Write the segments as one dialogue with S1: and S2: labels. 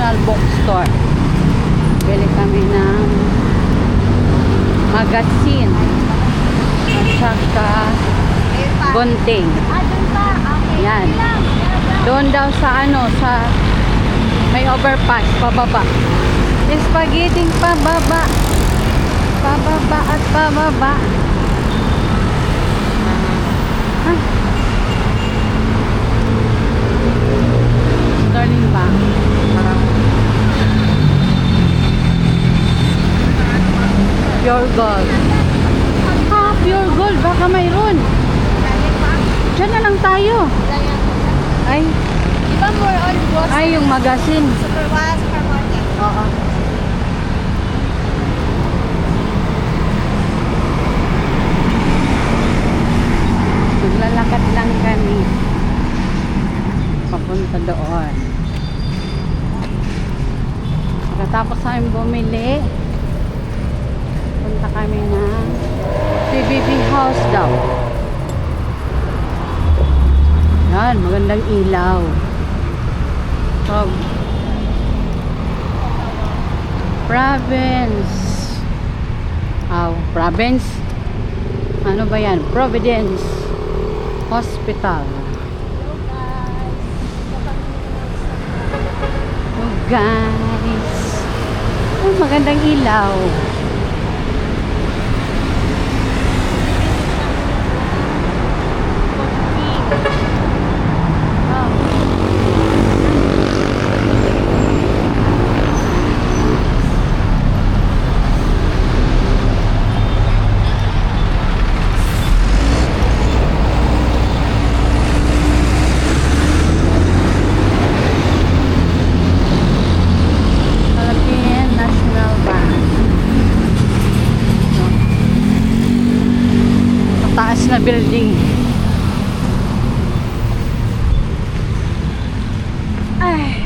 S1: National Bookstore. Bili kami ng magazine at saka gunting. Yan. Doon daw sa sa may overpass pababa. Spaghetti pababa. Pababa at pababa. Darling ba? Pure gold. Pure gold. Baka mayroon. Diyan na lang tayo. Ay.
S2: Iba more on grocery.
S1: Ay, yung magazine.
S2: Supermarket.
S1: Oo. Maglalakad lang kami. Papunta doon. Pagkatapos namin bumili, punta kami ng PBB house daw. Yan, magandang ilaw. Province. Province. Ano ba yan? Providence Hospital. Oh guys. Oh, magandang ilaw. Na building. Ay.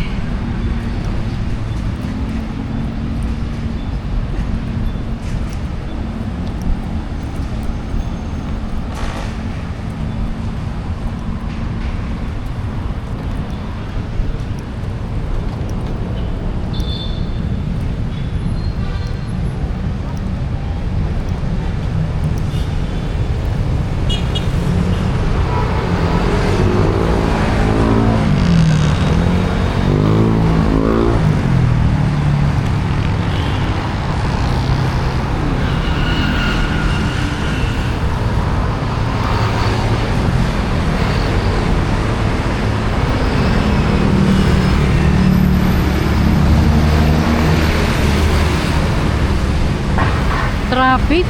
S1: Traffic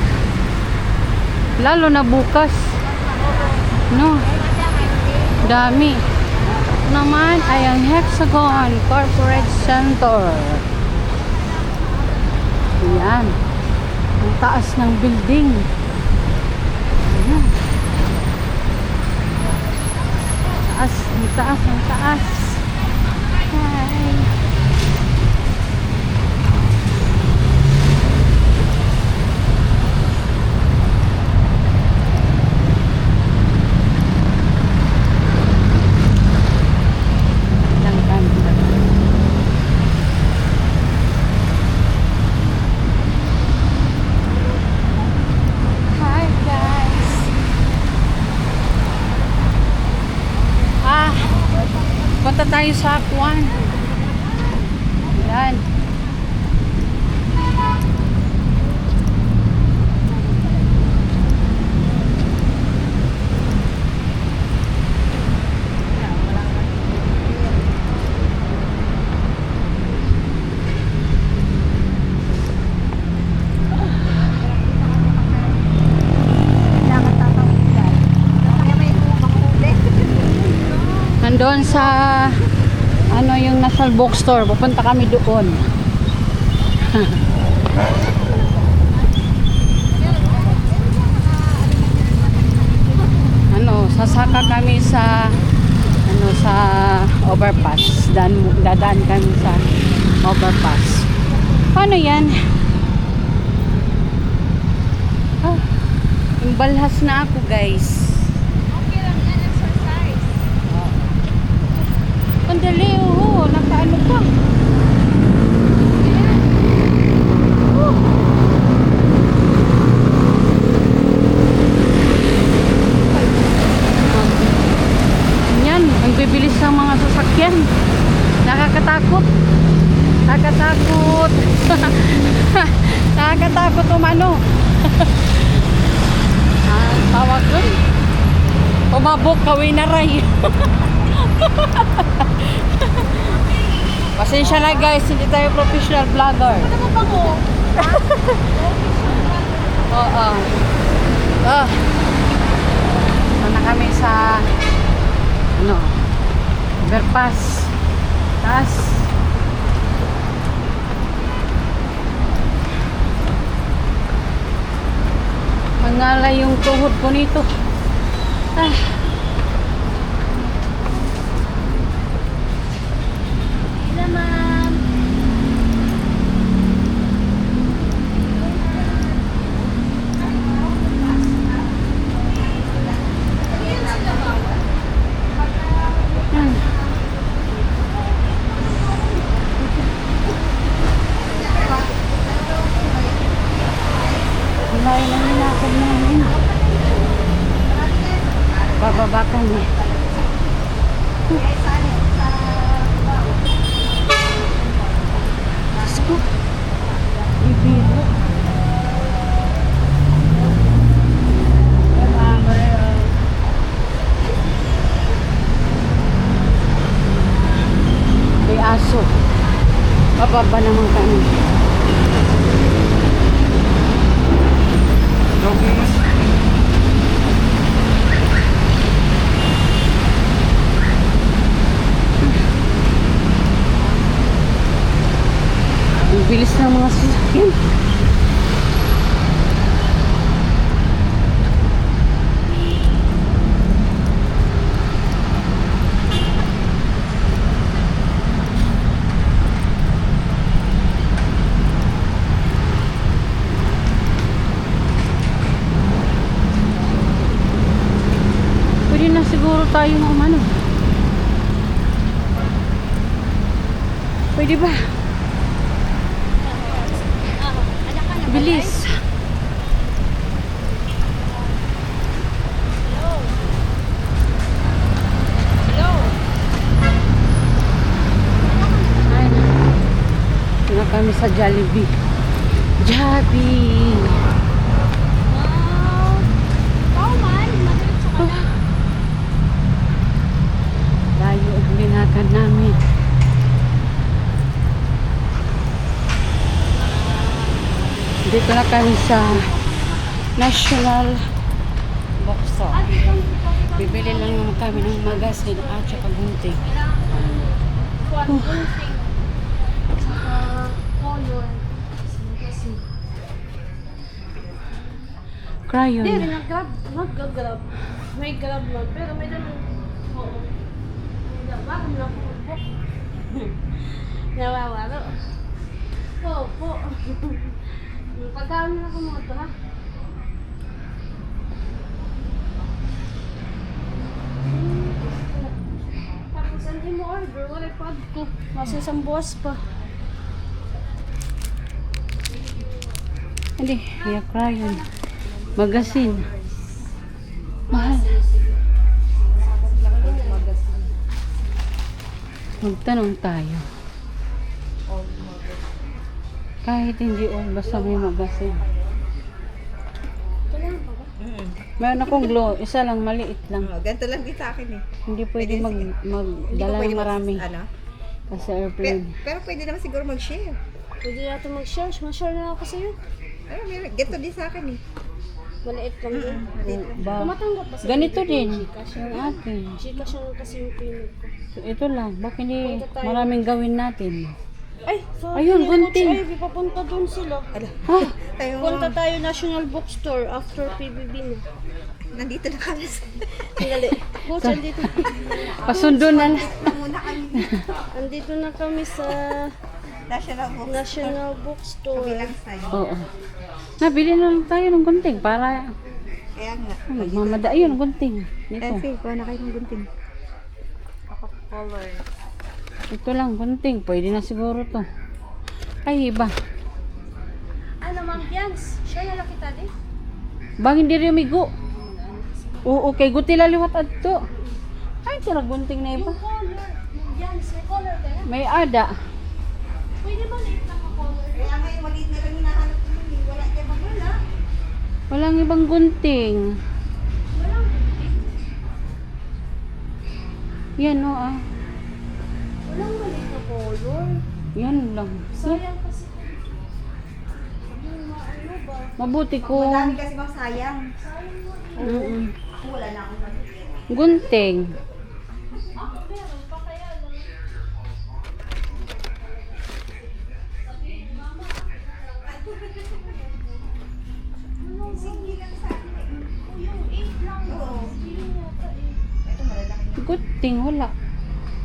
S1: lalo na bukas, no, dami naman ay ang Hexagon Corporate Center. Yan ang taas ng building. Ayan. Ang taas. Hi. Punta tayo sa Aquan. Yan. Doon sa yung National Bookstore, pupunta kami doon. Sasaka kami sa sa overpass. Dadaan kami sa overpass. Paano yan? Imbalhas na ako, guys. Pandali, nakaano pa. Nakakatakot. Nakakatakot. Nakakatakot umano. Tawag ko. Umabok kawin na ray. Pasensya na guys, hindi tayo professional vlogger.
S2: Ano ba mo?
S1: Oo. Na kami sa overpass. Taas. Mangalay yung tuhod ko nito.
S2: Ila, ma'am.
S1: Layo na ninakad namin. Bababa kami. Diyos ko. Bibiro. May aso. Bababa naman kami. Ang bilis ng mga sasakyan. Pwede na siguro tayong umano. Pwede ba? Bilis. Ay, na kami sa Jollibee. Jollibee.
S2: Wow. Ikaw man, madiretso ka na.
S1: Layo ang linakad namin. Dito na kami sa National Bookstore. Bibili lang naman kami ng magasin at saka gunting.
S2: Gunting. Saka color.
S1: Crayon.
S2: Hindi, nag-grab. Nag-grab. May grab lang. Pero may dalang. Oo. Bakit mo lang po? Nawawalo. Oo po. Pagkaon na ako mga ito ha. Tapos ang mo order, wala pa ko. Kasi isang buwas pa.
S1: Hindi, yung crayon. Magasin. Mahal. Magtanong tayo. Kahit hindi all, basta may magasin.
S2: Kailangan pa ba?
S1: Meron akong glow, isa lang, maliit lang.
S3: Ganito lang din sa akin eh.
S1: Hindi pwede
S3: Hindi
S1: magdala
S3: ko pwede
S1: ng marami.
S3: Ano?
S1: Kasi airplane.
S3: Pero pwede naman siguro mag-share.
S2: Pwede natin mag-share. Ma-share na ako sa'yo.
S3: Pero ganito din sa akin eh.
S2: Maliit lang din.
S1: Ba,
S2: Tumatanggap ba sa
S1: ganito
S2: Gcash?
S1: din.
S2: Gcash
S1: Yung
S2: na.
S1: akin.
S2: Gcash na kasi yung payment ko.
S1: Ito lang, bakit hindi
S2: Punta tayo.
S1: maraming gawin natin?
S2: Ay, sorry.
S1: Ayun,
S2: Coach
S1: gunting.
S2: Ivy, papunta doon sila.
S3: Ala,
S1: Ha?
S3: tayo
S2: Punta tayo National Bookstore after PBB na.
S3: nandito na kami sa...
S2: Tingali. Coach, andito.
S1: Pasundo na lang.
S3: muna kami.
S2: Andito na kami sa
S3: National Book.
S2: National Bookstore.
S3: Bilang sa'yo.
S1: Oo. Nabili na lang tayo ng gunting para
S3: Kaya nga.
S1: magmamada. Ayun, gunting. Dito.
S3: Kasi, kuha na kayo ng gunting. Ako color.
S1: Ito lang, gunting. Pwede na siguro to. Ay, iba.
S2: Ano, Ma'am Pians? Share na lang kita din.
S1: Bang hindi rin umigo. Oo, kay guti laliwat adto. Ay, tira gunting na iba.
S2: Yung color. Ma'am Pians, may color ka na?
S1: May ada.
S2: Pwede ba liit na color?
S3: Kaya ngayon, maliit na lang hinahanap ko yun. Wala kayo magwala.
S1: Walang ibang gunting.
S2: Walang liit.
S1: Yan o ah.
S2: Walang maliit na color.
S1: Yan lang.
S2: Sayang kasi. Yung ano ba?
S1: Mabuti ko.
S3: Madami kasi bang sayang.
S2: Sayang mo.
S1: Mm-mm.
S3: Wala na akong maliit.
S1: Gunting.
S2: Meron pa kaya lang.
S3: Sige lang sa akin.
S2: Yung 8 lang.
S3: Oo.
S2: Hindi yata eh.
S3: Ito malalaki.
S1: Gunting, wala.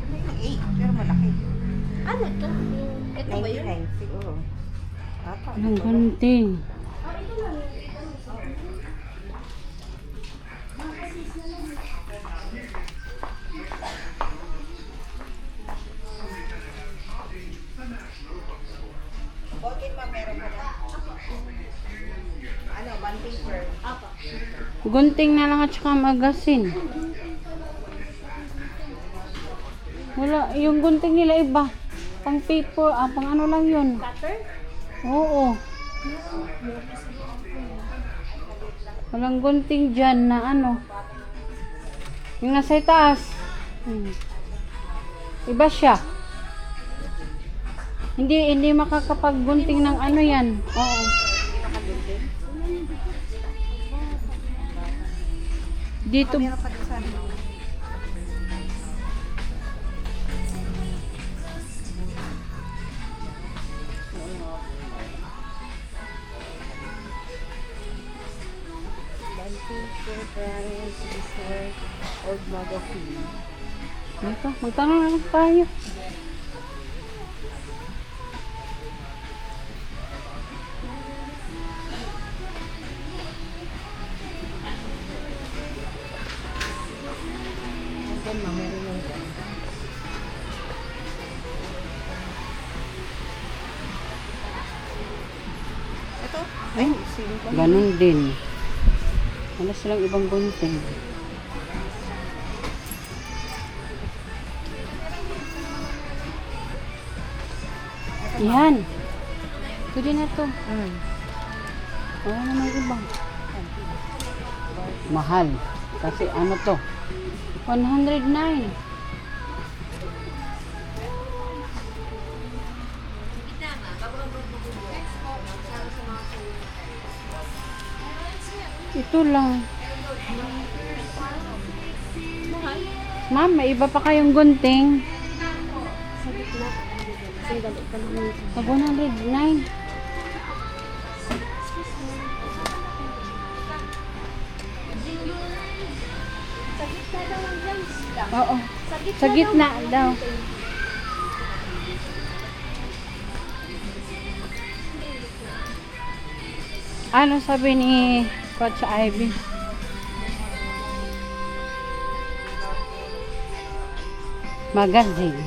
S3: May 8, pero malaki.
S2: Ano to? Ito ba yun?
S3: 99 siguro. Ata.
S1: Walang gunting.
S2: Ah, ito lang yun.
S3: Bakit ma meron ka na? Ano, bond paper.
S2: Apa.
S1: Gunting na lang at saka magasin. Wala, yung gunting nila iba. Pang paper, pang ano lang yun.
S2: Cutter?
S1: Oo. Walang gunting dyan na ano. Yung nasa itaas. Iba siya. Hindi makakapaggunting ng ano yan. Oo. Dito,
S3: Meron pa din sa ano. Bond paper, price, before, old magazine.
S1: dito, magtanong na lang tayo.
S3: Ayan ma, meron yung dyan. Ito? Ay, sino ba?
S1: Ganun din. Wala silang ibang gunting. Yan. Pwede na to. Wala na may ibang. Mahal. Kasi ano to? 109. Ito lang.
S2: Mahal?
S1: Ma'am, may iba pa kayong gunting.
S2: Sa gitna. Sandali ka lang.
S1: Pag 109.
S2: Sa gitna daw ang gems.
S1: Oo. Sa gitna daw. Ano sabi ni Coach Ivy? Magazine.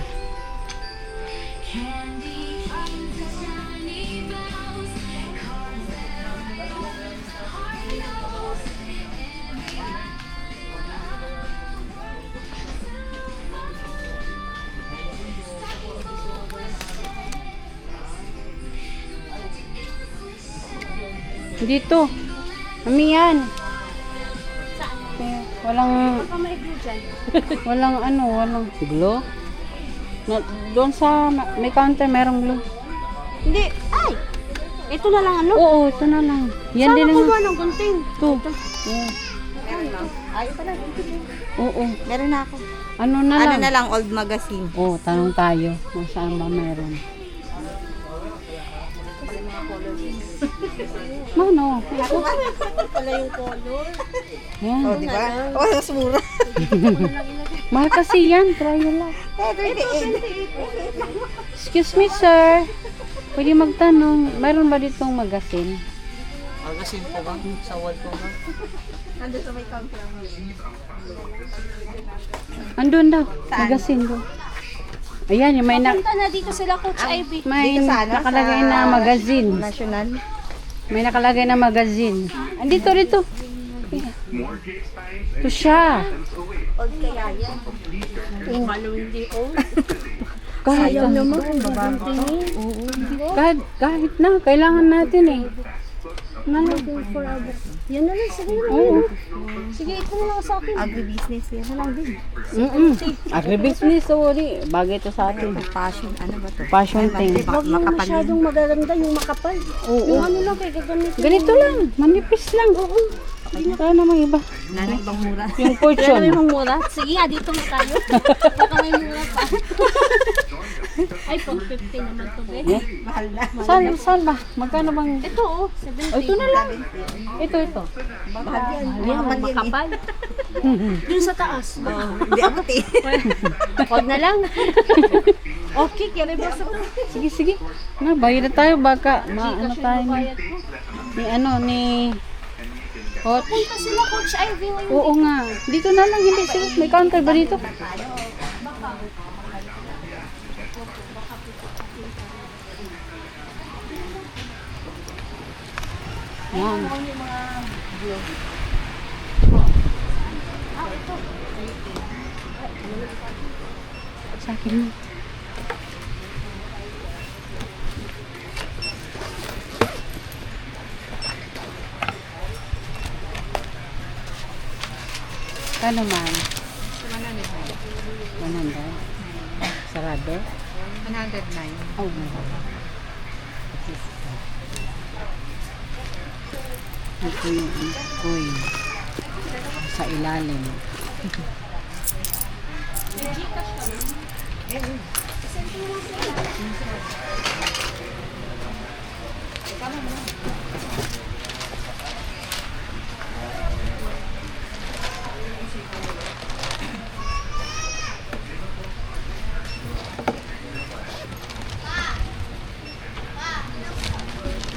S1: Dito. Mami yan. Walang
S2: Baka may glue dyan.
S1: walang glue. Na, doon sa may counter merong glue.
S2: Hindi. Ay! Ito na lang ano?
S1: Oo, ito na lang. Yan
S2: Saan
S1: din
S2: ako
S1: ang
S2: ba ng gunting?
S1: ito. Oo.
S3: Meron na. Ayaw pala.
S1: Oo.
S3: Meron na ako.
S1: Ano na
S3: Ano
S1: lang?
S3: na lang, old magazine.
S1: Oo, tanong tayo. Kung saan ba meron. Mano?
S2: Pala yung color.
S1: Yan.
S3: Oh, di ba? Oh, mas mura.
S1: Mahal kasi yan. Try nyo lang.
S3: Oh, 28.
S1: Excuse me, sir. Pwede magtanong. Meron ba ditong magazine?
S4: Magasin po ba? Sa wall po ba?
S3: Nandun sa may counter.
S1: Andun daw.
S3: Saan?
S1: Magazine doon. Ayan, yung may,
S2: Punta na dito sila, Coach Ivy.
S1: may
S3: Dito sa ano?
S1: nakalagay
S3: Sa
S1: na magazine.
S3: National.
S1: May nakalagay na magazine. Andito, dito. Ito siya.
S3: Old kaya yan.
S2: Kung ano hindi old.
S1: Kahit
S3: Sayang
S1: na.
S3: naman kung babantingin.
S1: Oo. Kahit na. Kailangan natin eh. Na.
S2: Looking for a book. Yan na lang, sige na lang.
S1: Oo.
S2: Sige, ito na lang sa akin.
S3: Agri-business yan na lang din.
S1: Agribusiness, sorry. Bagay to sa atin.
S3: Passion, ano ba to?
S1: Passion thing.
S2: Huwag yung masyadong magaganda, yung makapal.
S1: Oo.
S2: Yung ano lang, kaya gagamitin.
S1: Ganito lang. Manipis lang. Oo. Wala namang iba.
S3: Wala na ibang mura.
S1: Yung
S2: Wala
S1: fortune.
S2: naman yung mura. Sige nga, dito na tayo. Baka may mura pa. Ay, pang 50 naman to, be.
S1: Yeah.
S3: Mahal na.
S1: Saan ba? Magkano bang...
S2: Ito, oh, 70.
S1: Oh, ito na lang. Ito.
S3: Mahal yan.
S2: Ayan,
S3: Mahal yan eh.
S2: makapal. Dun sa taas.
S3: Oo, hindi abot eh.
S2: Huwag na lang. Okay, kaya ba sa
S1: Sige. Na, bayad na tayo. Baka, ano tayo ni...
S2: bayad ko.
S1: Ni Hot.
S2: Punta sila, Coach Ivy. Ngayon.
S1: Oo nga. Dito na lang. Hindi sila. May counter ba dito? Yan. Sa akin mo. Kano man? 100. Sarado?
S3: 109.
S1: Oh, my. Ito yung coin sa ilalim.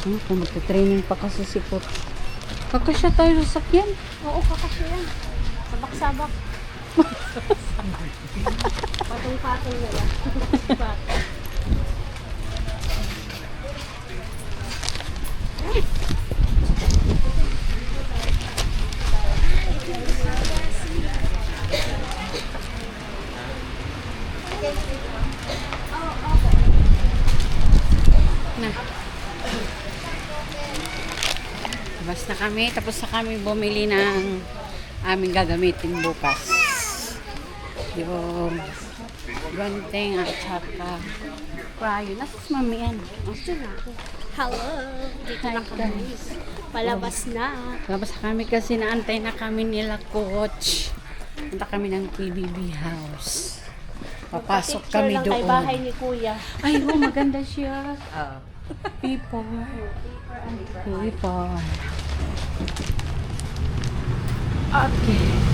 S1: Kung magta-training pa kasi si Pot. Kakasya tayo sa sakyan.
S2: Oo, kakasya yan. Sabak-sabak. Patong-patong na lang.
S1: Na. Labas na kami. Tapos na kami bumili ng aming gagamitin bukas. Yung ganting at saka prayo. Nasas mami yan.
S2: Ito na ako. Hello! Dito na kami. Palabas na.
S1: Labas na kami kasi naantay na kami nila coach. Punta kami ng PBB house. Papasok
S2: Picture
S1: kami
S2: lang kay
S1: doon.
S2: bahay ni Kuya.
S1: Ay, oh, maganda siya.
S3: Oo.
S1: People. People. Okay.